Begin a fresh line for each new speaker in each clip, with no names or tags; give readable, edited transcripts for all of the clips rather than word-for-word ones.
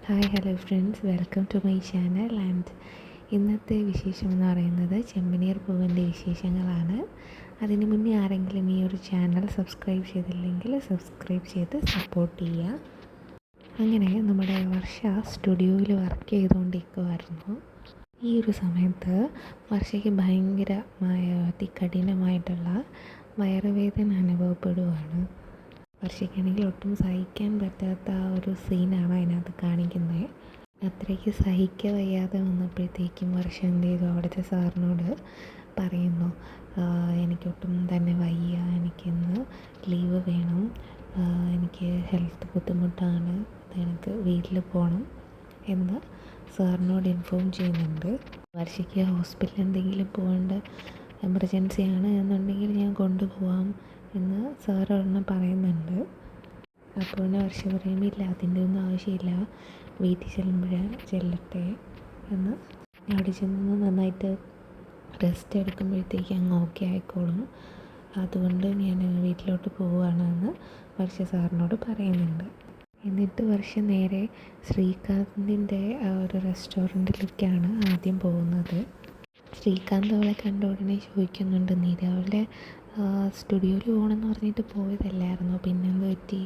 Hi hello friends, welcome to my channel. And ഇന്നത്തെ വിശേഷം എന്ന് പറയുന്നത് ചെമ്പനീർ പൂവിൻ്റെ വിശേഷങ്ങളാണ്. അതിന് മുന്നേ ആരെങ്കിലും ഈ ഒരു ചാനൽ സബ്സ്ക്രൈബ് ചെയ്തില്ലെങ്കിൽ സബ്സ്ക്രൈബ് ചെയ്ത് സപ്പോർട്ട് ചെയ്യുക. അങ്ങനെ നമ്മുടെ വർഷ സ്റ്റുഡിയോയിൽ വർക്ക് ചെയ്തുകൊണ്ടിരിക്കുമായിരുന്നു. ഈ ഒരു സമയത്ത് വർഷയ്ക്ക് ഭയങ്കരമായ അതികഠിനമായിട്ടുള്ള വയറുവേദന അനുഭവപ്പെടുകയാണ്. വർഷയ്ക്കാണെങ്കിൽ ഒട്ടും സഹിക്കാൻ പറ്റാത്ത ആ ഒരു സീനാണ് അതിനകത്ത് കാണിക്കുന്നത്. അത്രയ്ക്ക് സഹിക്കാൻ വയ്യാതെ വന്നപ്പോഴത്തേക്കും വർഷ എന്ത് ചെയ്തു, അവിടുത്തെ സാറിനോട് പറയുന്നു, എനിക്കൊട്ടും തന്നെ വയ്യ, എനിക്കിന്ന് ലീവ് വേണം, എനിക്ക് ഹെൽത്ത് ബുദ്ധിമുട്ടാണ്, എനിക്ക് വീട്ടിൽ പോകണം എന്ന് സാറിനോട് ഇൻഫോം ചെയ്യുന്നുണ്ട്. വർഷയ്ക്ക് ഹോസ്പിറ്റലിൽ എന്തെങ്കിലും പോകേണ്ട എമർജൻസി ആണ് എന്നുണ്ടെങ്കിൽ ഞാൻ കൊണ്ടുപോകാം എന്ന് സാർ ഒരെണ്ണം പറയുന്നുണ്ട്. അപ്പോൾ വർഷ പറയുന്നില്ല, അതിൻ്റെ ഒന്നും ആവശ്യമില്ല, വീട്ടിൽ ചെല്ലട്ടെ എന്ന്. അവിടെ ചെന്ന് നന്നായിട്ട് റെസ്റ്റ് എടുക്കുമ്പോഴത്തേക്ക് അങ്ങ് ഓക്കെ ആയിക്കോളും, അതുകൊണ്ട് ഞാൻ വീട്ടിലോട്ട് പോവുകയാണ് എന്ന് വർഷ സാറിനോട് പറയുന്നുണ്ട്. എന്നിട്ട് വർഷ നേരെ ശ്രീകാന്തിൻ്റെ ഒരു റെസ്റ്റോറൻറ്റിലേക്കാണ് ആദ്യം പോകുന്നത്. ശ്രീകാന്ത് അവളെ കണ്ട ഉടനെ ചോദിക്കുന്നുണ്ട്, നീ രാവിലെ സ്റ്റുഡിയോയിൽ പോകണമെന്ന് പറഞ്ഞിട്ട് പോയതല്ലായിരുന്നോ, പിന്നെന്ത് പറ്റി?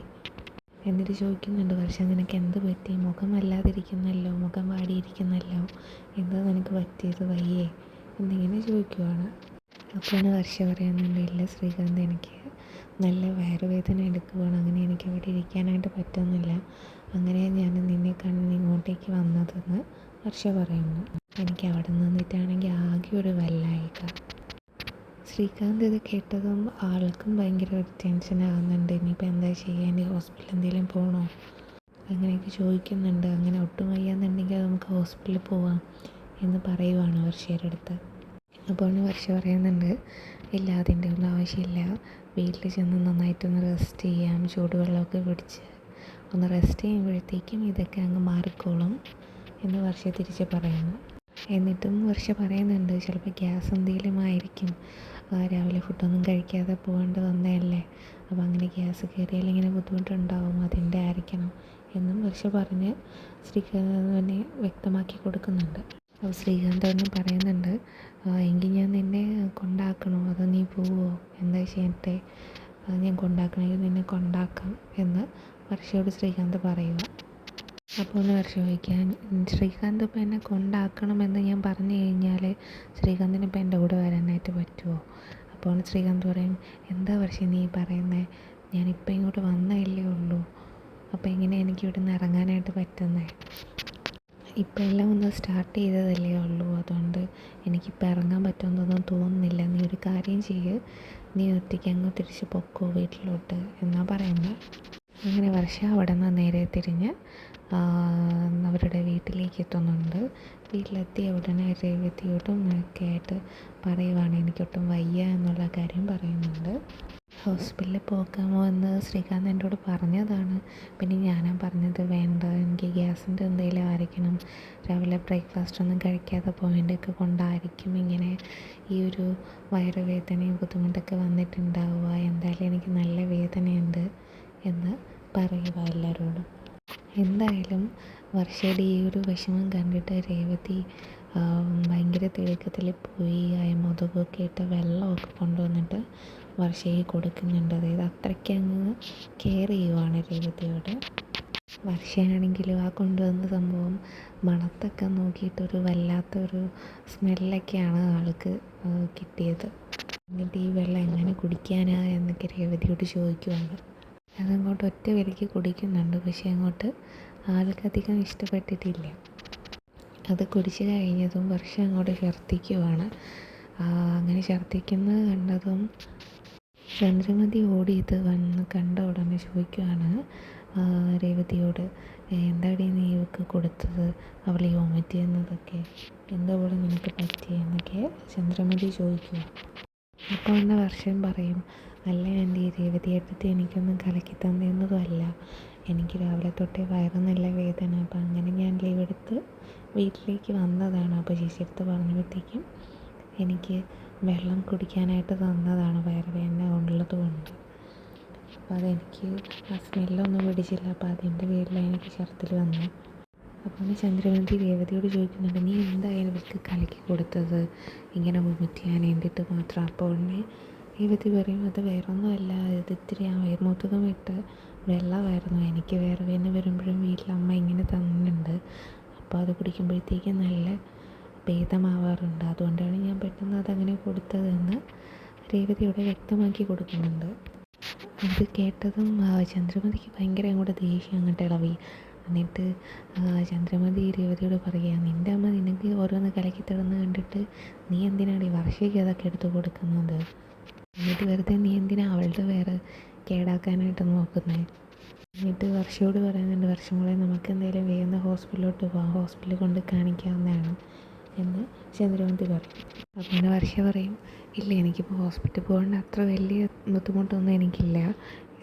എന്നിട്ട് ചോദിക്കുന്നുണ്ട്, വർഷം നിനക്ക് എന്ത് പറ്റി? മുഖം വല്ലാതിരിക്കുന്നല്ലോ, മുഖം വാടിയിരിക്കുന്നല്ലോ, എന്താ നിനക്ക് പറ്റിയത്, വയ്യേ എന്നിങ്ങനെ ചോദിക്കുവാണ്. അപ്പോൾ വർഷ പറയുന്നുണ്ട്, ഇല്ല ശ്രീകാന്ത്, എനിക്ക് നല്ല വയറുവേദന എടുക്കുവാണ്, അങ്ങനെ എനിക്ക് അവിടെ ഇരിക്കാനായിട്ട് പറ്റുന്നില്ല, അങ്ങനെ ഞാൻ നിന്നെ കണ്ട് ഇങ്ങോട്ടേക്ക് വന്നതെന്ന് വർഷ പറയുന്നു. എനിക്ക് അവിടെ നിന്നിട്ടാണെങ്കിൽ ആകെ ഒരു വല്ലായിക. ശ്രീകാന്ത് ഇത് കേട്ടതും ആൾക്കും ഭയങ്കര ഒരു ടെൻഷനാകുന്നുണ്ട്. ഇനിയിപ്പോൾ എന്താ ചെയ്യുക, ഇനി ഹോസ്പിറ്റലിൽ എന്തെങ്കിലും പോകണോ അങ്ങനെയൊക്കെ ചോദിക്കുന്നുണ്ട്. അങ്ങനെ ഒട്ടും വയ്യാന്നുണ്ടെങ്കിൽ നമുക്ക് ഹോസ്പിറ്റലിൽ പോവാം എന്ന് പറയുവാണ് വർഷയുടെ അടുത്ത്. അപ്പോൾ വർഷ പറയുന്നുണ്ട്, ഇല്ല, അതിൻ്റെ ഒന്നും ആവശ്യമില്ല, വീട്ടിൽ ചെന്ന് നന്നായിട്ടൊന്ന് റെസ്റ്റ് ചെയ്യാം, ചൂടുവെള്ളമൊക്കെ പിടിച്ച് ഒന്ന് റെസ്റ്റ് ചെയ്യുമ്പോഴത്തേക്കും ഇതൊക്കെ അങ്ങ് മാറിക്കോളും എന്ന് വർഷ തിരിച്ച് പറയുന്നു. എന്നിട്ടും വർഷ പറയുന്നുണ്ട്, ചിലപ്പോൾ ഗ്യാസ് എന്തെങ്കിലും ആയിരിക്കും, രാവിലെ ഫുഡൊന്നും കഴിക്കാതെ പോകേണ്ടി വന്നതല്ലേ, അപ്പോൾ അങ്ങനെ ഗ്യാസ് കയറിയാൽ ഇങ്ങനെ ബുദ്ധിമുട്ടുണ്ടാവും, അതിൻ്റെ ആയിരിക്കണം എന്നും വർഷ പറഞ്ഞ് ശ്രീകാന്തിനെ വ്യക്തമാക്കി കൊടുക്കുന്നുണ്ട്. അപ്പോൾ ശ്രീകാന്ത് തന്നെ പറയുന്നുണ്ട്, എങ്കിൽ ഞാൻ നിന്നെ കൊണ്ടാക്കണോ അതോ നീ പോവോ, എന്താ ചെയ്യട്ടെ, ഞാൻ കൊണ്ടാക്കണമെങ്കിൽ നിന്നെ കൊണ്ടാക്കാം എന്ന് വർഷയോട് ശ്രീകാന്ത് പറയുക. അപ്പോൾ വർഷ ചോദിക്കാൻ, ശ്രീകാന്ത് ഇപ്പോൾ എന്നെ കൊണ്ടാക്കണമെന്ന് ഞാൻ പറഞ്ഞു കഴിഞ്ഞാൽ ശ്രീകാന്തിന് ഇപ്പോൾ എൻ്റെ കൂടെ വരാനായിട്ട് പറ്റുമോ? അപ്പോൾ ശ്രീകാന്ത് പറയും, എന്താ വർഷ നീ പറയുന്നത്, ഞാനിപ്പോൾ ഇങ്ങോട്ട് വന്നതല്ലേ ഉള്ളൂ, അപ്പോൾ എങ്ങനെ എനിക്ക് ഇവിടെ നിന്ന് ഇറങ്ങാനായിട്ട് പറ്റുന്നത്? ഇപ്പം എല്ലാം ഒന്ന് സ്റ്റാർട്ട് ചെയ്തതല്ലേ ഉള്ളൂ, അതുകൊണ്ട് എനിക്കിപ്പോൾ ഇറങ്ങാൻ പറ്റുമെന്നൊന്നും തോന്നുന്നില്ല, നീ ഒരു കാര്യം ചെയ്യ്, നീ ഒറ്റയ്ക്ക് അങ്ങ് തിരിച്ച് പൊക്കോ വീട്ടിലോട്ട് എന്നാണ് പറയുന്നത്. അങ്ങനെ വർഷ അവിടെ നിന്ന് നേരെ തിരിഞ്ഞ് അവരുടെ വീട്ടിലേക്ക് എത്തുന്നുണ്ട്. വീട്ടിലെത്തിയ ഉടനെ രേവതിയോടും ഒക്കെ ആയിട്ട് പറയുവാണ്, എനിക്കൊട്ടും വയ്യ എന്നുള്ള കാര്യം പറയുന്നുണ്ട്. ഹോസ്പിറ്റലിൽ പോകാമോ എന്ന് ശ്രീകാന്ത് എന്നോട് പറഞ്ഞതാണ്, പിന്നെ ഞാനാ പറഞ്ഞത് വേണ്ട, എനിക്ക് ഗ്യാസിൻ്റെ എന്തെങ്കിലും ആയിരിക്കണം, രാവിലെ ബ്രേക്ക്ഫാസ്റ്റ് ഒന്നും കഴിക്കാതെ പോയതിൻ്റെയൊക്കെ കൊണ്ടായിരിക്കും ഇങ്ങനെ ഈ ഒരു വയറുവേദനയും ബുദ്ധിമുട്ടൊക്കെ വന്നിട്ടുണ്ടാവുക, എന്തായാലും എനിക്ക് നല്ല വേദനയുണ്ട് എന്ന് പറയുക എല്ലാവരോടും. എന്തായാലും വർഷയുടെ ഈ ഒരു വിഷമം കണ്ടിട്ട് രേവതി ഭയങ്കര തിടുക്കത്തിൽ പോയി മുതുകൊക്കെ ഇട്ട് വെള്ളമൊക്കെ കൊണ്ടുവന്നിട്ട് വർഷയ്ക്ക് കൊടുക്കുന്നുണ്ട്. അതായത് അത്രയ്ക്ക് അങ്ങ് കെയർ ചെയ്യുവാണ് രേവതിയോട്. വർഷയാണെങ്കിലും ആ കൊണ്ടുവന്ന സംഭവം മണത്തൊക്കെ നോക്കിയിട്ടൊരു വല്ലാത്തൊരു സ്മെല്ലൊക്കെയാണ് ആൾക്ക് കിട്ടിയത്. എന്നിട്ട് ഈ വെള്ളം എങ്ങനെ കുടിക്കാനാ എന്നൊക്കെ രേവതിയോട് ചോദിക്കുവാണ്. അതങ്ങോട്ട് ഒറ്റ വലിക്ക് കുടിക്കുന്നുണ്ട്, പക്ഷേ അങ്ങോട്ട് ആൾക്കധികം ഇഷ്ടപ്പെട്ടിട്ടില്ല. അത് കുടിച്ച് കഴിഞ്ഞതും വർഷം അങ്ങോട്ട് ഛർദ്ദിക്കുവാണ്. അങ്ങനെ ഛർദ്ദിക്കുന്നത് കണ്ടതും ചന്ദ്രമതി ഓടി ഇത് വന്ന് കണ്ട ഉടനെ ചോദിക്കുവാണ് രേവതിയോട്, എന്താടി നീ ഇവൾക്ക് കൊടുത്തത്, അവൾ ഈ വോമിറ്റ് ചെയ്യുന്നതൊക്കെ എന്താ പോലെ നിനക്ക് പറ്റിയെന്നൊക്കെ ചന്ദ്രമതി ചോദിക്കുക. അപ്പോൾ എന്നെ വർഷം പറയും, അല്ല ആൻറ്റി, രേവതിയേട്ടത്തി എനിക്കൊന്നും കലക്കി തന്നതൊന്നുമല്ല, എനിക്ക് രാവിലെ തൊട്ടേ വയറ് നല്ല വേദന, അപ്പോൾ അങ്ങനെ ഞാൻ ലീവ് എടുത്ത് വീട്ടിലേക്ക് വന്നതാണ്, അപ്പോൾ ചേച്ചിയെടുത്ത് പറഞ്ഞപ്പോഴത്തേക്കും എനിക്ക് വെള്ളം കുടിക്കാനായിട്ട് തന്നതാണ്, വയറുവേദന ഉള്ളത് കൊണ്ട്. അപ്പോൾ അതെനിക്ക് ആ സ്മെല്ലൊന്നും പിടിച്ചില്ല, അപ്പോൾ അതിൻ്റെ പേരിലാണ് എനിക്ക് ഛർദ്ദിൽ വന്നത്. അപ്പോൾ ചന്ദ്രമതി രേവതിയോട് ചോദിക്കുന്നുണ്ട്, നീ എന്തായാലും ഇവർക്ക് കലക്കി കൊടുത്തത് ഇങ്ങനെ വൊമിറ്റ് ചെയ്യാൻ വേണ്ടിയിട്ട് മാത്രം. അപ്പോൾ ഉടനെ രേവതി പറയും, അത് വേറൊന്നുമല്ല, ഇത് ഇത്തിരി ആയുർമൂത്തകം ഇട്ട് വെള്ളമായിരുന്നു, എനിക്ക് വേറെ വേദന വരുമ്പോഴും വീട്ടിലമ്മ ഇങ്ങനെ തന്നിട്ടുണ്ട്, അപ്പോൾ അത് കുടിക്കുമ്പോഴത്തേക്കും നല്ല ഭേദമാവാറുണ്ട്, അതുകൊണ്ടാണ് ഞാൻ പെട്ടെന്ന് അതങ്ങനെ കൊടുത്തതെന്ന് രേവതിയോടെ വ്യക്തമാക്കി കൊടുക്കുന്നുണ്ട്. അത് കേട്ടതും ചന്ദ്രമതിക്ക് ഭയങ്കര അങ്ങോട്ട് ദേഷ്യം അങ്ങോട്ട് ഇളവി. എന്നിട്ട് ചന്ദ്രമതി രേവതിയോട് പറയുക, നിൻ്റെ അമ്മ നിനക്ക് ഓരോന്ന് കലക്കി തരുന്നത് കണ്ടിട്ട് നീ എന്തിനാണ് ഈ വർഷയ്ക്ക് അതൊക്കെ എടുത്ത് കൊടുക്കുന്നത്? എന്നിട്ട് വെറുതെ നീ എന്തിനാ അവളുടെ വേറെ കേടാക്കാനായിട്ട് നോക്കുന്നത്? എന്നിട്ട് വർഷയോട് പറയുന്നുണ്ട്, വർഷങ്ങളെ നമുക്ക് എന്തായാലും വേഗം ഹോസ്പിറ്റലിലോട്ട് പോകാം, ഹോസ്പിറ്റലിൽ കൊണ്ട് കാണിക്കാവുന്നതാണ് എന്ന് ചന്ദ്രമതി പറയും. അപ്പോൾ വർഷ പറയും, ഇല്ല, എനിക്കിപ്പോൾ ഹോസ്പിറ്റലിൽ പോകേണ്ട അത്ര വലിയ ബുദ്ധിമുട്ടൊന്നും എനിക്കില്ല,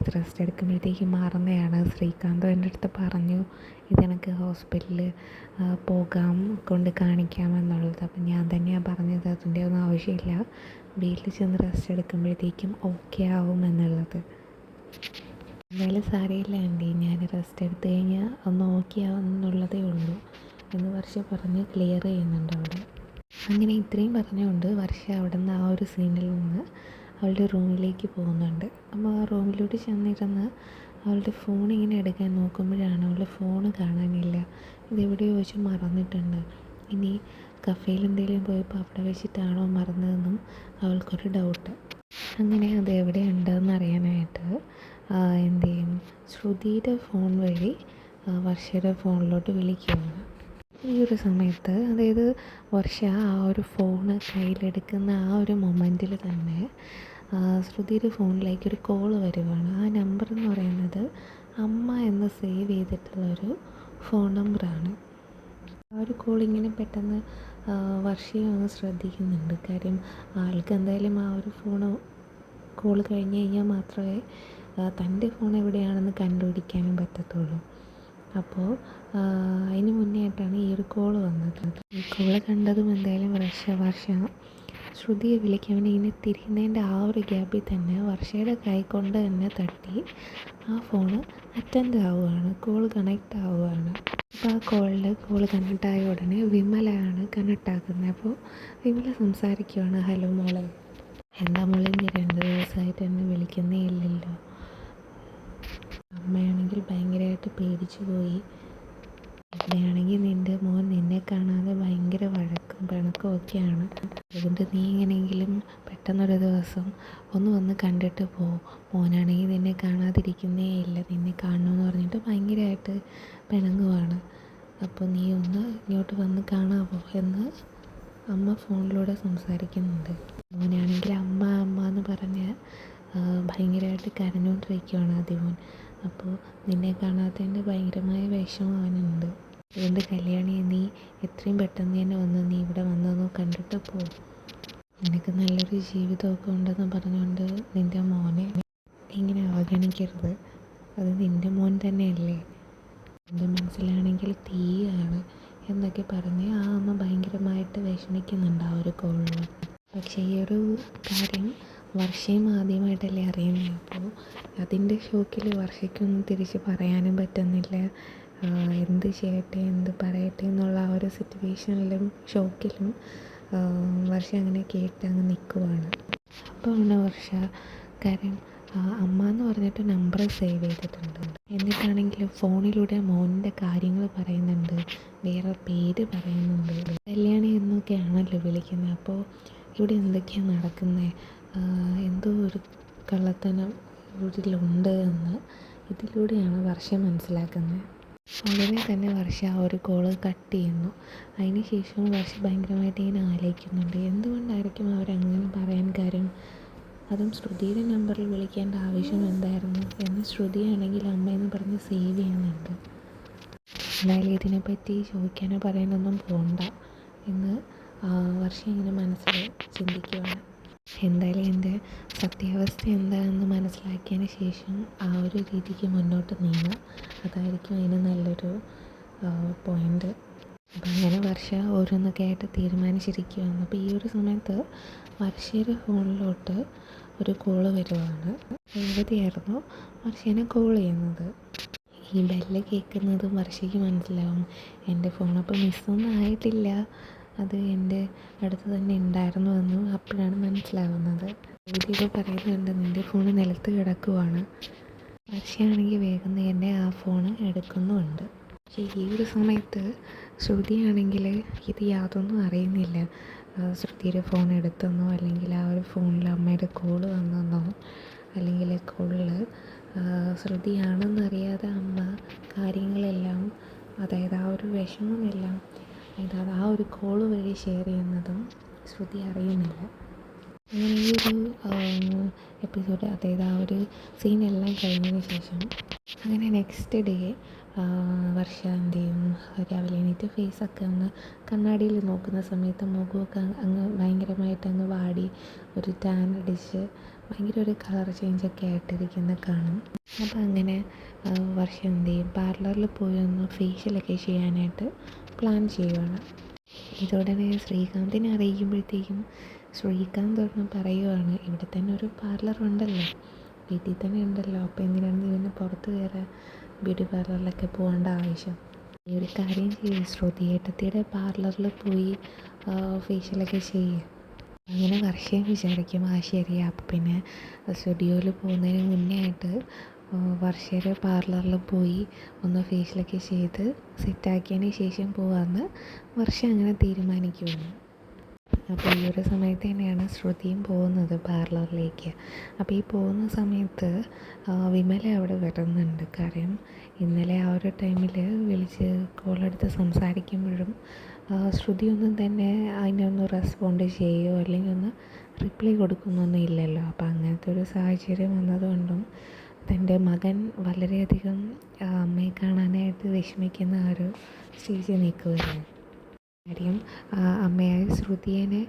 ഇത് റെസ്റ്റ് എടുക്കുമ്പോഴത്തേക്ക് മാറുന്നതാണ്. ശ്രീകാന്ത് എൻ്റെ അടുത്ത് പറഞ്ഞു ഇതെനിക്ക് ഹോസ്പിറ്റലിൽ പോകാം, കൊണ്ട് കാണിക്കാമെന്നുള്ളത്. അപ്പം ഞാൻ തന്നെയാണ് പറഞ്ഞത് അതിൻ്റെ ഒന്നും ആവശ്യമില്ല, വീട്ടിൽ ചെന്ന് റെസ്റ്റ് എടുക്കുമ്പോഴത്തേക്കും ഓക്കെ ആവും എന്നുള്ളത്. എന്തായാലും സാരമില്ല ആൻറ്റി, ഞാൻ റെസ്റ്റ് എടുത്തു കഴിഞ്ഞാൽ ഒന്ന് ഓക്കെ ആവുമെന്നുള്ളതേ ഉള്ളൂ എന്ന് വർഷ പറഞ്ഞ് ക്ലിയർ ചെയ്യുന്നുണ്ട് അവിടെ. അങ്ങനെ ഇത്രയും പറഞ്ഞുകൊണ്ട് വർഷ അവിടെ നിന്ന് ആ ഒരു സീനിൽ നിന്ന് അവളുടെ റൂമിലേക്ക് പോകുന്നുണ്ട്. അപ്പോൾ ആ റൂമിലോട്ട് ചെന്നിരുന്ന് അവളുടെ ഫോൺ ഇങ്ങനെ എടുക്കാൻ നോക്കുമ്പോഴാണ് അവളുടെ ഫോൺ കാണാനില്ല. ഇതെവിടെയോ വെച്ച് മറന്നിട്ടുണ്ട്. ഇനി കഫേയിൽ എന്തെങ്കിലും പോയപ്പോൾ അവിടെ വെച്ചിട്ടാണോ മറന്നതെന്നും അവൾക്കൊരു ഡൗട്ട്. അങ്ങനെ അത് എവിടെയുണ്ടെന്ന് അറിയാനായിട്ട് എന്ത് ചെയ്യും, ശ്രുതിയുടെ ഫോൺ വഴി വർഷയുടെ ഫോണിലോട്ട് വിളിക്കുകയാണ്. ഈ ഒരു സമയത്ത്, അതായത് വർഷ ആ ഒരു ഫോണ് കയ്യിലെടുക്കുന്ന ആ ഒരു മൊമെൻറ്റിൽ തന്നെ ശ്രുതിയുടെ ഫോണിലേക്ക് ഒരു കോൾ വരുവാണ്. ആ നമ്പർ എന്ന് പറയുന്നത് അമ്മ എന്ന് സേവ് ചെയ്തിട്ടുള്ളൊരു ഫോൺ നമ്പറാണ്. ആ ഒരു കോൾ ഇങ്ങനെ പെട്ടെന്ന് വർഷയും ഒന്ന് ശ്രദ്ധിക്കുന്നുണ്ട്. കാര്യം ആൾക്ക് എന്തായാലും ആ ഒരു കോൾ കഴിഞ്ഞ് കഴിഞ്ഞാൽ മാത്രമേ തൻ്റെ ഫോൺ എവിടെയാണെന്ന് കണ്ടുപിടിക്കാനും പറ്റത്തുള്ളൂ. അപ്പോൾ അതിന് മുന്നേ ആയിട്ടാണ് ഈ ഒരു കോൾ വന്നത്. ഈ കോൾ കണ്ടതും എന്തായാലും വർഷ ശ്രുതിയെ വിളിക്കാൻ വേണ്ടി ഇങ്ങനെ തിരിയുന്നതിൻ്റെ ആ ഒരു ഗ്യാപ്പിൽ തന്നെ വർഷയുടെ കൈ കൊണ്ട് തന്നെ തട്ടി ആ ഫോണ് അറ്റൻഡ് ആവുകയാണ്, കോൾ കണക്റ്റ് ആവുകയാണ്. അപ്പോൾ ആ കോൾ കണക്റ്റ് ആയ ഉടനെ വിമലയാണ് കണക്റ്റ് ആക്കുന്നത്. അപ്പോൾ വിമല സംസാരിക്കുവാണ്, ഹലോ മോളെ, എന്താ മോളെ നീ 2 ദിവസമായിട്ട് എന്നെ വിളിക്കുന്നേ ഇല്ലല്ലോ? അമ്മയാണെങ്കിൽ ഭയങ്കരമായിട്ട് പേടിച്ചു പോയി. ഇവിടെയാണെങ്കിൽ നിൻ്റെ മോൻ നിന്നെ കാണാതെ ഭയങ്കര വഴക്കും പിണക്കും ഒക്കെയാണ്. അതുകൊണ്ട് നീ എങ്ങനെയെങ്കിലും പെട്ടെന്നൊരു ദിവസം ഒന്ന് വന്ന് കണ്ടിട്ട് പോ. മോനാണെങ്കിൽ നിന്നെ കാണാതിരിക്കുന്നേ ഇല്ല, നിന്നെ കാണണമെന്ന് പറഞ്ഞിട്ട് ഭയങ്കരമായിട്ട് പിണങ്ങുവാണ്. അപ്പോൾ നീ ഒന്ന് ഇങ്ങോട്ട് വന്ന് കാണാമോ എന്ന് അമ്മ ഫോണിലൂടെ സംസാരിക്കുന്നുണ്ട്. മോനാണെങ്കിൽ അമ്മ അമ്മ എന്ന് പറഞ്ഞ് ഭയങ്കരമായിട്ട് കരഞ്ഞുകൊണ്ടിരിക്കുകയാണ് ആദ്യമോൻ. അപ്പോൾ നിന്നെ കാണാത്തതിൻ്റെ ഭയങ്കരമായ വിഷമം അവനുണ്ട്. അതുകൊണ്ട് കല്യാണി, നീ എത്രയും പെട്ടെന്ന് തന്നെ വന്ന് നീ ഇവിടെ വന്നൊന്ന് കണ്ടിട്ട് പോ. നിനക്ക് നല്ലൊരു ജീവിതമൊക്കെ ഉണ്ടെന്ന് പറഞ്ഞുകൊണ്ട് നിൻ്റെ മോനെ ഇങ്ങനെ അവഗണിക്കരുത്. അത് നിൻ്റെ മോൻ തന്നെയല്ലേ, എൻ്റെ മനസ്സിലാണെങ്കിൽ തീയാണ് എന്നൊക്കെ പറഞ്ഞ് ആ അമ്മ ഭയങ്കരമായിട്ട് വിഷമിക്കുന്നുണ്ട് ആ ഒരു കോളിൽ. പക്ഷേ ഈ ഒരു കാര്യം വർഷയും ആദ്യമായിട്ടല്ലേ അറിയുന്നത്. അപ്പോൾ അതിൻ്റെ ഷോക്കിൽ വർഷയ്ക്കൊന്നും തിരിച്ച് പറയാനും പറ്റുന്നില്ല. എന്ത് ചെയ്യട്ടെ, എന്ത് പറയട്ടെ എന്നുള്ള ആ ഒരു സിറ്റുവേഷനിലും ഷോക്കിലും വർഷ അങ്ങനെ കേട്ടങ്ങ് നിൽക്കുവാണ്. അപ്പോൾ ആണ് വർഷ കാര്യം അമ്മ എന്ന് പറഞ്ഞിട്ട് നമ്പർ സേവ് ചെയ്തിട്ടുണ്ട്. എന്നിട്ടാണെങ്കിൽ ഫോണിലൂടെ മോൻ്റെ കാര്യങ്ങൾ പറയുന്നുണ്ട്, വേറെ പേര് പറയുന്നുണ്ട്, കല്യാണി എന്നൊക്കെയാണല്ലോ വിളിക്കുന്നത്. അപ്പോൾ ഇവിടെ എന്തൊക്കെയാണ് നടക്കുന്നത്, എന്തോ ഒരു കള്ളത്തനം ഇതിലുണ്ട് എന്ന് ഇതിലൂടെയാണ് വർഷ മനസ്സിലാക്കുന്നത്. ഉടനെ തന്നെ വർഷ ആ ഒരു കോള് കട്ട് ചെയ്യുന്നു. അതിന് ശേഷം വർഷ ഭയങ്കരമായിട്ട് ഇങ്ങനെ ആലോചിക്കുന്നുണ്ട്, എന്തുകൊണ്ടായിരിക്കും അവരങ്ങനെ പറയാൻ കാര്യം, അതും ശ്രുതിയുടെ നമ്പറിൽ വിളിക്കേണ്ട ആവശ്യം എന്തായിരുന്നു എന്ന്. ശ്രുതിയാണെങ്കിൽ അമ്മയെന്ന് പറഞ്ഞ് സേവ് ചെയ്യുന്നുണ്ട്. എന്തായാലും ഇതിനെപ്പറ്റി ചോദിക്കാനോ പറയാനൊന്നും പോകണ്ട എന്ന് വർഷ ഇങ്ങനെ മനസ്സിൽ ചിന്തിക്കുകയാണ്. എന്തായാലും എൻ്റെ സത്യാവസ്ഥ എന്താണെന്ന് മനസ്സിലാക്കിയതിന് ശേഷം ആ ഒരു രീതിക്ക് മുന്നോട്ട് നീങ്ങുക, അതായിരിക്കും അതിന് നല്ലൊരു പോയിൻ്റ്. അപ്പം അങ്ങനെ വർഷ ഓരോന്നൊക്കെ ആയിട്ട് തീരുമാനിച്ചിരിക്കുകയാണ്. അപ്പോൾ ഈ ഒരു സമയത്ത് വർഷയുടെ ഫോണിലോട്ട് ഒരു കോള് വരുവാണ്. രേവതിയായിരുന്നു വർഷേനെ കോൾ ചെയ്യുന്നത്. ഈ ബെല്ല് കേൾക്കുന്നതും വർഷയ്ക്ക് മനസ്സിലാവും എൻ്റെ ഫോണപ്പോൾ മിസ്സൊന്നും ആയിട്ടില്ല, അത് എൻ്റെ അടുത്ത് തന്നെ ഉണ്ടായിരുന്നു എന്നും അപ്പോഴാണ് മനസ്സിലാവുന്നത്. ഇതിപ്പോൾ പറയുന്നുണ്ട് നിൻ്റെ ഫോണ് നിലത്ത് കിടക്കുവാണ്. വർഷയാണെങ്കിൽ വേഗം തന്നെ ആ ഫോണ് എടുക്കുന്നുമുണ്ട്. പക്ഷേ ഈ ഒരു സമയത്ത് ശ്രുതിയാണെങ്കിൽ ഇത് യാതൊന്നും അറിയുന്നില്ല. ശ്രുതിയുടെ ഫോൺ എടുത്തെന്നോ അല്ലെങ്കിൽ ആ ഒരു ഫോണിൽ അമ്മയുടെ കോള് വന്നെന്നോ അല്ലെങ്കിൽ കോളിൽ ശ്രുതിയാണെന്നറിയാതെ അമ്മ കാര്യങ്ങളെല്ലാം, അതായത് ആ ഒരു വിഷമമെല്ലാം അതായത് ആ ഒരു കോള് വഴി ഷെയർ ചെയ്യുന്നതും ശ്രുതി അറിയുന്നില്ല. അങ്ങനെ ഈ ഒരു എപ്പിസോഡ്, അതായത് ആ ഒരു സീനെല്ലാം കഴിഞ്ഞതിന് ശേഷം അങ്ങനെ നെക്സ്റ്റ് ഡേ വർഷ എന്ത് ചെയ്യും, രാവിലെ എണീറ്റ് ഫേസൊക്കെ ഒന്ന് കണ്ണാടിയിൽ നോക്കുന്ന സമയത്ത് മുഖമൊക്കെ അങ്ങ് ഭയങ്കരമായിട്ട് അങ്ങ് വാടി ഒരു ടാൻ അടിച്ച് ഭയങ്കര ഒരു കളർ ചേഞ്ചൊക്കെ ആയിട്ടിരിക്കുന്ന കാണും. അപ്പോൾ അങ്ങനെ വർഷം എന്ത് ചെയ്യും, പാർലറിൽ പോയി ഒന്ന് ഫേഷ്യലൊക്കെ ചെയ്യാനായിട്ട് പ്ലാൻ ചെയ്യുവാണ്. ഇതോടനെ ശ്രീകാന്തിനെ അറിയിക്കുമ്പോഴത്തേക്കും ശ്രീകാന്ത് ഒന്ന് പറയുവാണ്, ഇവിടെ തന്നെ ഒരു പാർലർ ഉണ്ടല്ലോ, വീട്ടിൽ തന്നെ ഉണ്ടല്ലോ, അപ്പോൾ എന്തിനാണ് ഇവന് പുറത്ത് കയറാൻ ബ്യൂട്ടി പാർലറിലൊക്കെ പോകേണ്ട ആവശ്യം. ഈ ഒരു കാര്യം ചെയ്യും, ശ്രുതി ഏട്ടത്തിയുടെ പാർലറിൽ പോയി ഫേഷ്യലൊക്കെ ചെയ്യുക. അങ്ങനെ വർഷയും വിചാരിക്കും ശരിയാ, അപ്പം പിന്നെ സ്റ്റുഡിയോയിൽ പോകുന്നതിന് മുന്നേ ആയിട്ട് വർഷയുടെ പാർലറിൽ പോയി ഒന്ന് ഫേഷ്യലൊക്കെ ചെയ്ത് സെറ്റാക്കിയതിന് ശേഷം പോകാമെന്ന് വർഷ അങ്ങനെ തീരുമാനിക്കുകയാണ്. അപ്പോൾ ഈ ഒരു സമയത്ത് തന്നെയാണ് ശ്രുതിയും പോകുന്നത് പാർലറിലേക്ക്. അപ്പോൾ ഈ പോകുന്ന സമയത്ത് വിമല അവിടെ വരുന്നുണ്ട്. കാര്യം ഇന്നലെ ആ ഒരു ടൈമിൽ വിളിച്ച് കോളെടുത്ത് സംസാരിക്കുമ്പോഴും ശ്രുതി ഒന്നും തന്നെ അതിനൊന്ന് റെസ്പോണ്ട് ചെയ്യുകയോ അല്ലെങ്കിൽ ഒന്ന് റിപ്ലൈ കൊടുക്കുന്നൊന്നും ഇല്ലല്ലോ. അപ്പോൾ അങ്ങനത്തെ ഒരു സാഹചര്യം വന്നതുകൊണ്ടും തൻ്റെ മകൻ വളരെയധികം അമ്മയെ കാണാനായിട്ട് വിഷമിക്കുന്ന ആ ഒരു സ്റ്റേജിൽ നിൽക്കുകയാണ്. കാര്യം അമ്മയായ ശ്രുതിയെ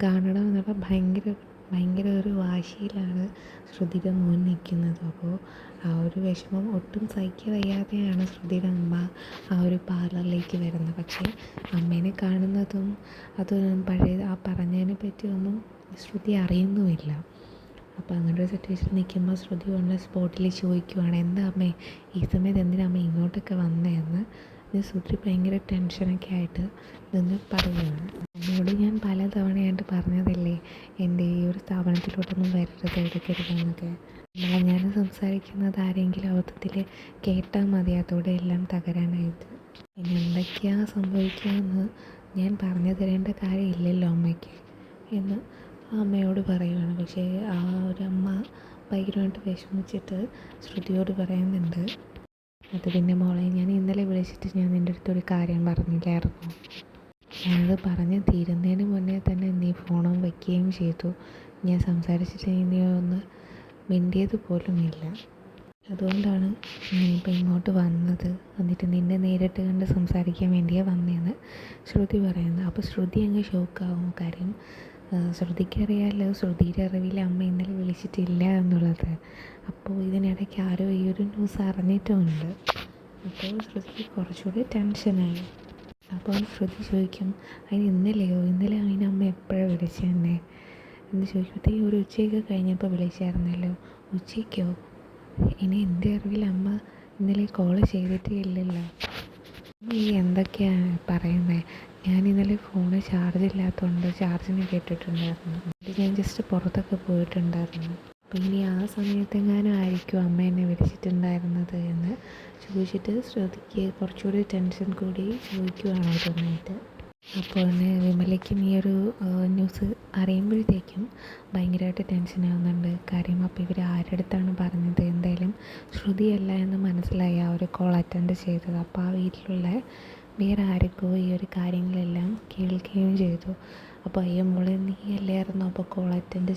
കാണണമെന്നുള്ള ഭയങ്കര ഒരു വാശിയിലാണ് ശ്രുതിയുടെ മോൻ നിൽക്കുന്നത്. അപ്പോൾ ആ ഒരു വിഷമം ഒട്ടും സഹിക്കാൻ വയ്യാതെയാണ് ശ്രുതിയുടെ അമ്മ ആ ഒരു പാർലറിലേക്ക് വരുന്നത്. പക്ഷേ അമ്മേനെ കാണുന്നതും അതൊന്നും പഴയ ആ പറഞ്ഞതിനെ പറ്റിയൊന്നും ശ്രുതി അറിയുന്നുമില്ല. അപ്പോൾ അങ്ങനെ ഒരു സിറ്റുവേഷൻ നിൽക്കുമ്പോൾ ശ്രുതി ഉള്ള സ്പോട്ടിൽ ചോദിക്കുവാണ്, എന്താ അമ്മേ ഈ സമയത്ത് എന്തിനാ അമ്മ ഇങ്ങോട്ടൊക്കെ വന്നതെന്ന്. ശ്രുതി ഭയങ്കര ടെൻഷനൊക്കെ ആയിട്ട് നിന്ന് പറയുകയാണ്, അമ്മയോട് ഞാൻ പല തവണയായിട്ട് പറഞ്ഞതല്ലേ എൻ്റെ ഈ ഒരു സ്ഥാപനത്തിലോട്ടൊന്നും വരരുത്, എടുക്കരുതെന്നൊക്കെ. ഞാൻ സംസാരിക്കുന്നത് ആരെങ്കിലും അബദ്ധത്തിൽ കേട്ടാൽ മതി, അതോടെ എല്ലാം തകരാനായിട്ട്. പിന്നെ എന്തൊക്കെയാണ് സംഭവിക്കുകയെന്ന് ഞാൻ പറഞ്ഞു തരേണ്ട കാര്യമില്ലല്ലോ അമ്മയ്ക്ക് എന്ന് അമ്മയോട് പറയുവാണ്. പക്ഷേ ആ ഒരു അമ്മ ഭയങ്കരമായിട്ട് വിഷമിച്ചിട്ട് ശ്രുതിയോട് പറയുന്നുണ്ട്, അത് പിന്നെ മോളെ, ഞാൻ ഇന്നലെ വിളിച്ചിട്ട് ഞാൻ നിൻ്റെ അടുത്തൊരു കാര്യം പറഞ്ഞില്ലായിരുന്നു, ഞാനത് പറഞ്ഞ് തീരുന്നതിന് മുന്നേ തന്നെ നീ ഫോണും വയ്ക്കുകയും ചെയ്തു, ഞാൻ സംസാരിച്ചിട്ട് നീ ഒന്ന് മിണ്ടിയത് പോലുമില്ല, അതുകൊണ്ടാണ് ഞാനിപ്പോൾ ഇങ്ങോട്ട് വന്നത്, എന്നിട്ട് നിന്നെ നേരിട്ട് കണ്ട് സംസാരിക്കാൻ വേണ്ടിയാണ് വന്നതെന്ന് ശ്രുതി പറയുന്നത്. അപ്പോൾ ശ്രുതി അങ്ങ് ഷോക്കാവും. കാര്യം ശ്രുതിക്കറിയാമല്ലോ ശ്രുതിയുടെ അറിവിൽ അമ്മ ഇന്നലെ വിളിച്ചിട്ടില്ല എന്നുള്ളത്. അപ്പോൾ ഇതിനിടയ്ക്ക് ആരോ ഈ ഒരു ന്യൂസ് അറിഞ്ഞിട്ടുമുണ്ട്. അപ്പോൾ ശ്രുതിക്ക് കുറച്ചുകൂടി ടെൻഷനായി. അപ്പോൾ ശ്രുതി ചോദിക്കും, അതിന് ഇന്നലെ അതിന് അമ്മ എപ്പോഴാണ് വിളിച്ചതെന്നെ എന്ന് ചോദിക്കുമ്പോഴത്തേക്കും ഒരു ഉച്ചയൊക്കെ കഴിഞ്ഞപ്പോൾ വിളിച്ചായിരുന്നല്ലോ. ഉച്ചയ്ക്കോ? ഇനി എൻ്റെ അറിവിൽ അമ്മ ഇന്നലെ കോള് ചെയ്തിട്ടേ ഇല്ലല്ലോ. ഈ എന്തൊക്കെയാണ് പറയുന്നത്? ഞാൻ ഇന്നലെ ഫോണ് ചാർജ് ഇല്ലാത്തതുകൊണ്ട് ചാർജിന് കേട്ടിട്ടുണ്ടായിരുന്നു, ഞാൻ ജസ്റ്റ് പുറത്തൊക്കെ പോയിട്ടുണ്ടായിരുന്നു. അപ്പോൾ ഇനി ആ സമയത്തെങ്ങാനും ആയിരിക്കും അമ്മ എന്നെ വിളിച്ചിട്ടുണ്ടായിരുന്നത് എന്ന് ചോദിച്ചിട്ട് ശ്രുതിക്ക് കുറച്ചുകൂടി ടെൻഷൻ കൂടി ചോദിക്കുകയാണ് ഓരോന്നായിട്ട്. അപ്പോൾ തന്നെ വിമലയ്ക്കും ഈ ഒരു ന്യൂസ് അറിയുമ്പോഴത്തേക്കും ഭയങ്കരമായിട്ട് ടെൻഷനാകുന്നുണ്ട്. കാര്യം അപ്പോൾ ഇവർ ആരുടെ അടുത്താണ് പറഞ്ഞത്, എന്തായാലും ശ്രുതിയല്ല എന്ന് മനസ്സിലായി ആ ഒരു കോൾ അറ്റൻഡ് ചെയ്തത്. അപ്പോൾ ആ വീട്ടിലുള്ള വേറെ ആർക്കോ ഈ ഒരു കാര്യങ്ങളെല്ലാം കേൾക്കുകയും ചെയ്തു. അപ്പോൾ അയ്യോ മോളെ, നീ അല്ലായിരുന്നു അപ്പോൾ കോൾ അറ്റൻഡ്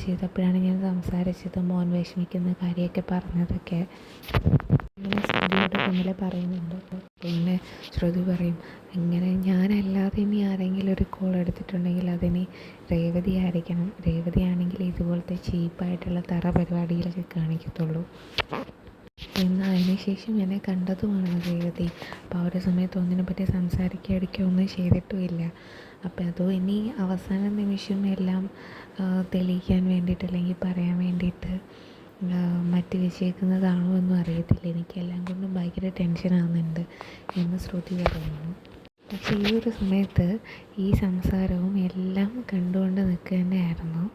ചെയ്തപ്പോഴാണ് ഞാൻ സംസാരിച്ചത്, മോൻ വിഷമിക്കുന്ന കാര്യമൊക്കെ പറഞ്ഞതൊക്കെ ഇങ്ങനെ ശ്രുതിയോട് വിമല പറയുന്നുണ്ട്. പിന്നെ ശ്രുതി പറയും, ഇങ്ങനെ ഞാനല്ലാതെ ഇനി ആരെങ്കിലും ഒരു കോൾ എടുത്തിട്ടുണ്ടെങ്കിൽ അതിന് രേവതി ആയിരിക്കണം, രേവതി ആണെങ്കിൽ ഇതുപോലത്തെ ചീപ്പായിട്ടുള്ള തറ പരിപാടികളൊക്കെ കാണിക്കത്തുള്ളൂ എന്ന്. അതിനുശേഷം എന്നെ കണ്ടതുമാണ് രേവതി. അപ്പോൾ ആ ഒരു സമയത്ത് ഒന്നിനെ പറ്റി സംസാരിക്കുകയോ ഒന്നും ചെയ്തിട്ടുമില്ല. അപ്പോൾ അതോ ഇനി അവസാന നിമിഷം എല്ലാം തെളിയിക്കാൻ വേണ്ടിയിട്ട് അല്ലെങ്കിൽ പറയാൻ വേണ്ടിയിട്ട് മാറ്റി വെച്ചേക്കുന്നതാണോ എന്നും അറിയത്തില്ല, എനിക്കെല്ലാം കൊണ്ടും ഭയങ്കര ടെൻഷനാകുന്നുണ്ട് എന്ന് ശ്രുതി പറയുന്നു. പക്ഷേ ഈ ഒരു സമയത്ത് ഈ സംസാരവും എല്ലാം കണ്ടുകൊണ്ട് നിൽക്കുക തന്നെയായിരുന്നു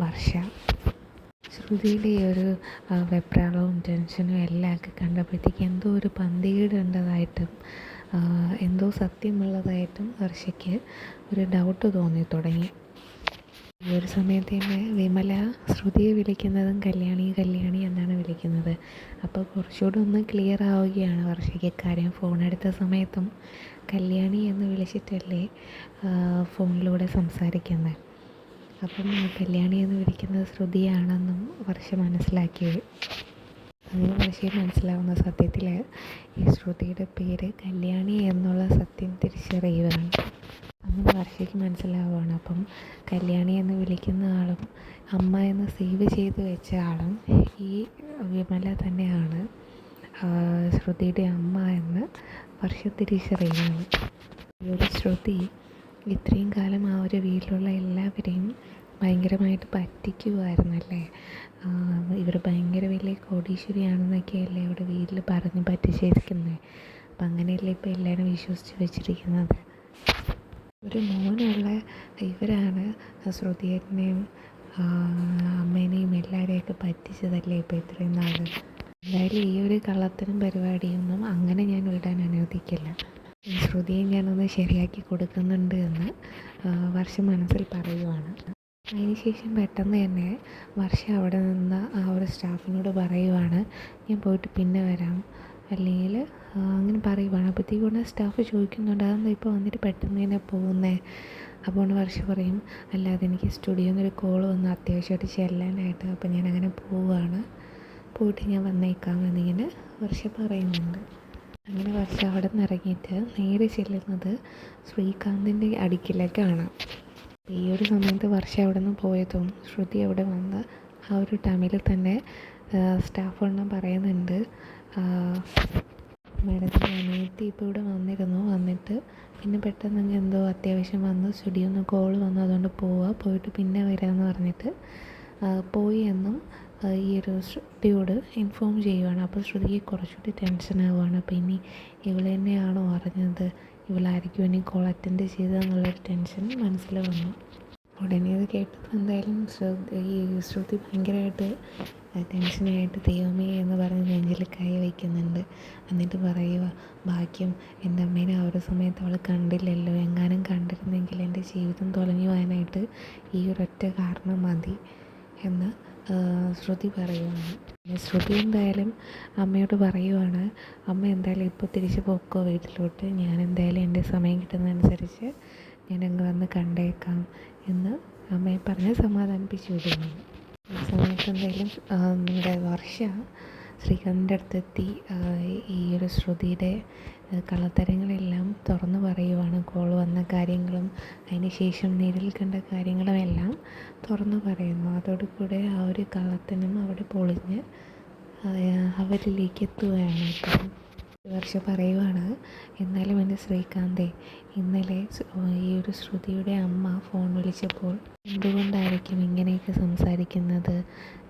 വർഷ. ശ്രുതിയുടെ ഈ ഒരു വെപ്രാളവും ടെൻഷനും എല്ലാം ഒക്കെ കണ്ടപ്പോഴത്തേക്ക് എന്തോ ഒരു പന്തികേടുണ്ടതായിട്ടും എന്തോ സത്യമുള്ളതായിട്ടും വർഷയ്ക്ക് ഒരു ഡൗട്ട് തോന്നി തുടങ്ങി. ഈ ഒരു സമയത്ത് തന്നെ വിമല ശ്രുതിയെ വിളിക്കുന്നതും കല്യാണി കല്യാണി എന്നാണ് വിളിക്കുന്നത്. അപ്പോൾ കുറച്ചുകൂടെ ഒന്ന് ക്ലിയർ ആവുകയാണ് വർഷയ്ക്ക് കാര്യം. ഫോണെടുത്ത സമയത്തും കല്യാണി എന്ന് വിളിച്ചിട്ടല്ലേ ഫോണിലൂടെ സംസാരിക്കുന്നത്. അപ്പം കല്യാണി എന്ന് വിളിക്കുന്നത് ശ്രുതിയാണെന്നും വർഷ മനസ്സിലാക്കിയത്. അങ്ങനെ വർഷയെ മനസ്സിലാവുന്ന സത്യത്തിൽ ഈ ശ്രുതിയുടെ പേര് കല്യാണി എന്നുള്ള സത്യം തിരിച്ചറിയുകയാണ്. അങ്ങനെ വർഷയ്ക്ക് മനസ്സിലാവുകയാണ്. അപ്പം കല്യാണി എന്ന് വിളിക്കുന്ന ആളും അമ്മ എന്ന് സേവ് ചെയ്ത് വെച്ച ആളും ഈ വിമല തന്നെയാണ് ശ്രുതിയുടെ അമ്മ എന്ന് വർഷ തിരിച്ചറിയുകയാണ്. ഈ ഒരു ശ്രുതി ഇത്രയും കാലം ആ ഒരു വീട്ടിലുള്ള എല്ലാവരെയും ഭയങ്കരമായിട്ട് പറ്റിക്കുമായിരുന്നല്ലേ. ഇവർ ഭയങ്കര വലിയ കോടീശ്വരിയാണെന്നൊക്കെയല്ലേ ഇവിടെ വീട്ടിൽ പറഞ്ഞ് പറ്റിച്ചിരിക്കുന്നത്. അപ്പം അങ്ങനെയല്ലേ ഇപ്പോൾ എല്ലാവരും വിശ്വസിച്ച് വെച്ചിരിക്കുന്നത്. ഒരു മോനുള്ള ഇവരാണ് ശ്രുതിയേട്ടനെയും അമ്മേനെയും എല്ലാവരെയൊക്കെ പറ്റിച്ചതല്ലേ ഇപ്പോൾ ഇത്രയും നാൾ. എന്തായാലും ഈ ഒരു കള്ളത്തരം പരിപാടിയൊന്നും അങ്ങനെ ഞാൻ വിടാൻ അനുവദിക്കില്ല. ശ്രുതിയെ ഞാനൊന്ന് ശരിയാക്കി കൊടുക്കുന്നുണ്ട് എന്ന് വർഷ മനസ്സിൽ പറയുവാണ്. അതിനുശേഷം പെട്ടെന്ന് തന്നെ വർഷ അവിടെ നിന്ന് ആ ഒരു സ്റ്റാഫിനോട് പറയുവാണ്, ഞാൻ പോയിട്ട് പിന്നെ വരാം, അല്ലെങ്കിൽ അങ്ങനെ പറയുവാണ്. അപ്പോഴത്തേക്കൊണ്ട് സ്റ്റാഫ് ചോദിക്കുന്നുണ്ട്, അതെന്താ ഇപ്പോൾ വന്നിട്ട് പെട്ടെന്ന് തന്നെ പോകുന്നേ. അപ്പോൾ വർഷ പറയും, അല്ല അതെനിക്ക് സ്റ്റുഡിയോയിൽ നിന്നൊരു കോൾ വന്ന് അത്യാവശ്യമായിട്ട് ചെല്ലാനായിട്ട്, അപ്പോൾ ഞാൻ അങ്ങനെ പോവുകയാണ്, പോയിട്ട് ഞാൻ വന്നേക്കാം എന്നിങ്ങനെ വർഷ പറയുന്നുണ്ട്. അങ്ങനെ വർഷ അവിടെ നിന്ന് ഇറങ്ങിയിട്ട് നേരെ ചെല്ലുന്നത് ശ്രീകാന്തിൻ്റെ അടുക്കിലേക്കാണ്. ഈ ഒരു സമയത്ത് വർഷ അവിടെ നിന്ന് പോയതും ശ്രുതി അവിടെ വന്ന് ആ ഒരു ടൈമിൽ തന്നെ സ്റ്റാഫ് എണ്ണം പറയുന്നുണ്ട്, മാഡത്തിൻ്റെ അനിയത്തി ഇപ്പോൾ ഇവിടെ വന്നിട്ട് പിന്നെ പെട്ടെന്ന് എന്തോ അത്യാവശ്യം വന്ന് സ്റ്റുഡിയോയിൽ നിന്ന് കോൾ വന്നു, അതുകൊണ്ട് പോയിട്ട് പിന്നെ വരാമെന്ന് പറഞ്ഞിട്ട് പോയി എന്നും ഈ ഒരു ശ്രുതിയോട് ഇൻഫോം ചെയ്യുവാണ്. അപ്പോൾ ശ്രുതിക്ക് കുറച്ചുകൂടി ടെൻഷൻ ആവുകയാണ്. അപ്പോൾ ഇനി ഇവൾ തന്നെയാണോ അറിഞ്ഞത്, ഇവളായിരിക്കും ഇനി കോൾ അറ്റൻഡ് ചെയ്തതെന്നുള്ളൊരു ടെൻഷൻ മനസ്സിൽ വന്നു. ഉടനെ അത് കേട്ടപ്പോൾ എന്തായാലും ഈ ശ്രുതി ഭയങ്കരമായിട്ട് ടെൻഷനായിട്ട് ദൈവമേ എന്ന് പറഞ്ഞ് നെഞ്ചിൽ കൈ വയ്ക്കുന്നുണ്ട്. എന്നിട്ട് പറയുക, ഭാഗ്യം എൻ്റെ അമ്മേനെ ആ ഒരു സമയത്ത് അവൾ കണ്ടില്ലല്ലോ, എങ്ങാനും കണ്ടിരുന്നെങ്കിൽ എൻ്റെ ജീവിതം തൊലഞ്ഞു പോകാനായിട്ട് ഈ ഒരൊറ്റ കാരണം മതി എന്ന് ശ്രുതി പറയുവാണ്. ശ്രുതി എന്തായാലും അമ്മയോട് പറയുവാണ്, അമ്മ എന്തായാലും ഇപ്പോൾ തിരിച്ച് പോക്കോ വീട്ടിലോട്ട്, ഞാൻ എന്തായാലും എൻ്റെ സമയം കിട്ടുന്നതനുസരിച്ച് ഞാൻ അങ്ങ് വന്ന് കണ്ടേക്കാം എന്ന് അമ്മയെ പറഞ്ഞ് സമാധാനിപ്പിച്ചു വിടുന്നു. ഈ സമയത്ത് എന്തായാലും നമ്മുടെ വർഷ ശ്രീകാന്തിൻ്റെ അടുത്തെത്തി ഈ ഒരു ശ്രുതിയുടെ കള്ളത്തരങ്ങളെല്ലാം തുറന്നു പറയുവാണ്. കോൾ വന്ന കാര്യങ്ങളും അതിന് ശേഷം നേരിൽ കണ്ട കാര്യങ്ങളും എല്ലാം തുറന്നു പറയുന്നു. അതോടുകൂടെ ആ ഒരു കള്ളത്തനം അവിടെ പൊളിഞ്ഞ് അവരിലേക്ക് എത്തുകയാണ്. ഇപ്പം വർഷ പറയുവാണ്, എന്നാലും എൻ്റെ ശ്രീകാന്തേ, ഇന്നലെ ഈ ഒരു ശ്രുതിയുടെ അമ്മ ഫോൺ വിളിച്ചപ്പോൾ എന്തുകൊണ്ടായിരിക്കും ഇങ്ങനെയൊക്കെ സംസാരിക്കുന്നത്,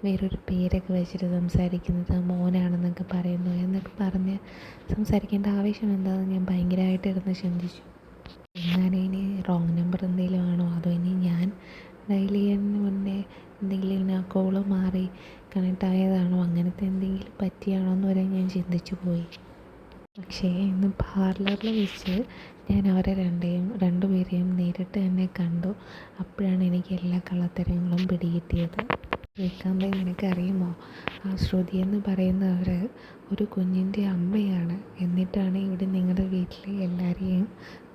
വേറൊരു പേരൊക്കെ വെച്ചിട്ട് സംസാരിക്കുന്നത്, മോനാണെന്നൊക്കെ പറയുന്നു എന്നൊക്കെ പറഞ്ഞ് സംസാരിക്കേണ്ട ആവശ്യം എന്താണെന്ന് ഞാൻ ഭയങ്കരമായിട്ട് ഇരുന്ന് ചിന്തിച്ചു. എന്നാലും ഇനി റോങ് നമ്പർ എന്തെങ്കിലും ആണോ, അതോ ഇനി ഞാൻ ഡയൽ ചെയ്യുന്നതിന് മുന്നേ എന്തെങ്കിലും ഇങ്ങനെ കോള് മാറി കണക്റ്റ് ആയതാണോ, അങ്ങനത്തെ എന്തെങ്കിലും പറ്റിയാണോ എന്ന് വരെ ഞാൻ ചിന്തിച്ചു പോയി. പക്ഷേ ഇന്ന് പാർലറിൽ വെച്ച് ഞാൻ അവരെ രണ്ടുപേരെയും നേരിട്ട് തന്നെ കണ്ടു. അപ്പോഴാണ് എനിക്ക് എല്ലാ കള്ളത്തരങ്ങളും പിടികിട്ടിയത്. ശ്രീകാന്തെ, നിനക്കറിയുമോ, ആ ശ്രുതി എന്ന് പറയുന്നവർ ഒരു കുഞ്ഞിൻ്റെ അമ്മയാണ്. എന്നിട്ടാണ് ഇവിടെ നിങ്ങളുടെ വീട്ടിലെ എല്ലാവരെയും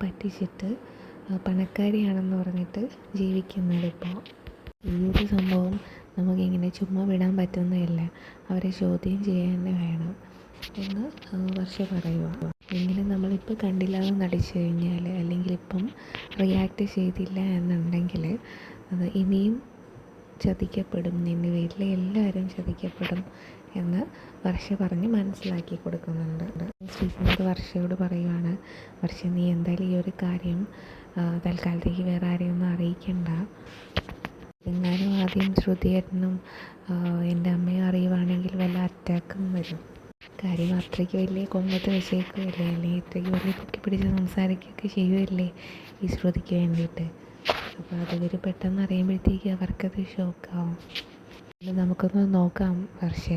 പറ്റിച്ചിട്ട് പണക്കാരിയാണെന്ന് പറഞ്ഞിട്ട് ജീവിക്കുന്നത്. ഇപ്പോൾ ഈ ഒരു സംഭവം നമുക്കിങ്ങനെ ചുമ്മാ വിടാൻ പറ്റുന്നതല്ല, അവരെ ചോദ്യം ചെയ്യാൻ തന്നെ വേണം എന്ന് വർഷ പറയുക. ഇങ്ങനെ നമ്മളിപ്പോൾ കണ്ടില്ല എന്ന് നടിച്ചു കഴിഞ്ഞാൽ, അല്ലെങ്കിൽ ഇപ്പം റിയാക്ട് ചെയ്തില്ല എന്നുണ്ടെങ്കിൽ അത് ഇനിയും ചതിക്കപ്പെടും, നിൻ്റെ വീട്ടിലെ എല്ലാവരും ചതിക്കപ്പെടും എന്ന് വർഷ പറഞ്ഞ് മനസ്സിലാക്കി കൊടുക്കുന്നുണ്ട്. ശ്രീകാന്ത് വർഷയോട് പറയുവാണ്, വർഷ നീ എന്തായാലും ഈ ഒരു കാര്യം തൽക്കാലത്തേക്ക് വേറെ ആരെയൊന്നും അറിയിക്കണ്ട, എങ്ങാനും ആദ്യം ശ്രുതിയേട്ടനും എൻ്റെ അമ്മയും അറിയുവാണെങ്കിൽ വല്ല അറ്റാക്കും വരും. കാര്യം അത്രയ്ക്ക് വലിയ കൊമ്പത്ത് വെച്ചേക്കുമല്ലേ, അല്ലെങ്കിൽ ഇത്രയ്ക്ക് വലിയ പൊക്കി പിടിച്ച് സംസാരിക്കുകയൊക്കെ ചെയ്യുമല്ലേ ഈ ശ്രുതിക്ക് വേണ്ടിയിട്ട്. അപ്പോൾ അതിവർ പെട്ടെന്ന് അറിയുമ്പോഴത്തേക്ക് അവർക്കത് ഷോക്കാവും. നമുക്കൊന്ന് നോക്കാം പക്ഷേ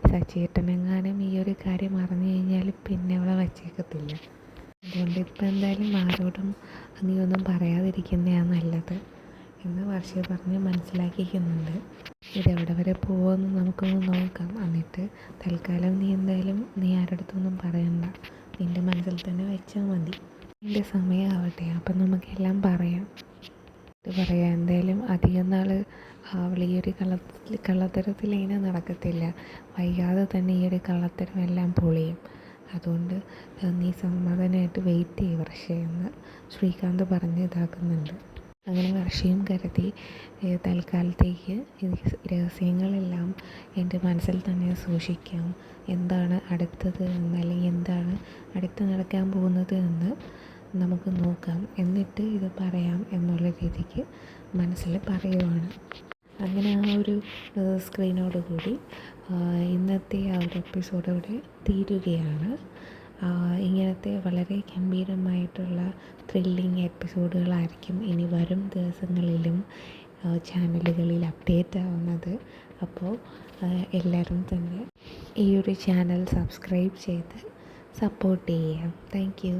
സച്ചിയേട്ടനെങ്ങാനും ഈ ഒരു കാര്യം അറിഞ്ഞു കഴിഞ്ഞാൽ പിന്നെ അവളെ വച്ചേക്കത്തില്ല. അതുകൊണ്ട് ഇപ്പം എന്തായാലും ആരോടും നീ ഒന്നും പറയാതിരിക്കുന്നതാണ് നല്ലത് എന്ന് വർഷ പറഞ്ഞ് മനസ്സിലാക്കിക്കുന്നുണ്ട്. ഇതെവിടെ വരെ പോകുമെന്ന് നമുക്കൊന്ന് നോക്കാം. എന്നിട്ട് തൽക്കാലം നീ എന്തായാലും നീ ആരുടെ അടുത്തൊന്നും പറയണ്ട, നിൻ്റെ മനസ്സിൽ തന്നെ വെച്ചാൽ മതി. എൻ്റെ സമയമാവട്ടെ, അപ്പം നമുക്കെല്ലാം പറയാം. ഇത് പറയാം എന്തായാലും അധികം നാൾ അവൾ ഈ ഒരു കള്ളത്തരത്തിൽ ഇങ്ങനെ നടക്കത്തില്ല. വൈകാതെ തന്നെ ഈ ഒരു കള്ളത്തരം എല്ലാം പൊളിയും. അതുകൊണ്ട് നീ സമാധാനമായിട്ട് വെയിറ്റ് ചെയ്യും വർഷയെന്ന് ശ്രീകാന്ത് പറഞ്ഞ് ഇതാക്കുന്നുണ്ട്. അങ്ങനെ വർഷയും കരുതി തൽക്കാലത്തേക്ക് ഈ രഹസ്യങ്ങളെല്ലാം എൻ്റെ മനസ്സിൽ തന്നെ സൂക്ഷിക്കാം. എന്താണ് അടുത്തത് എന്ന്, അല്ലെങ്കിൽ എന്താണ് അടുത്ത് നടക്കാൻ പോകുന്നത് എന്ന് നമുക്ക് നോക്കാം, എന്നിട്ട് ഇത് പറയാം എന്നുള്ള രീതിക്ക് മനസ്സിൽ പറയുവാണ്. അങ്ങനെ ആ ഒരു സ്ക്രീനോട് കൂടി ഇന്നത്തെ ആ ഒരു എപ്പിസോഡ് ഇവിടെ തീരുകയാണ്. ഇങ്ങനത്തെ വളരെ ഗംഭീരമായിട്ടുള്ള ത്രില്ലിങ് എപ്പിസോഡുകളായിരിക്കും ഇനി വരും ദിവസങ്ങളിലും ചാനലുകളിൽ അപ്ഡേറ്റ് ആവുന്നത്. അപ്പോൾ എല്ലാവരും തന്നെ ഈ ഒരു ചാനൽ സബ്സ്ക്രൈബ് ചെയ്ത് സപ്പോർട്ട് ചെയ്യാം. Thank you.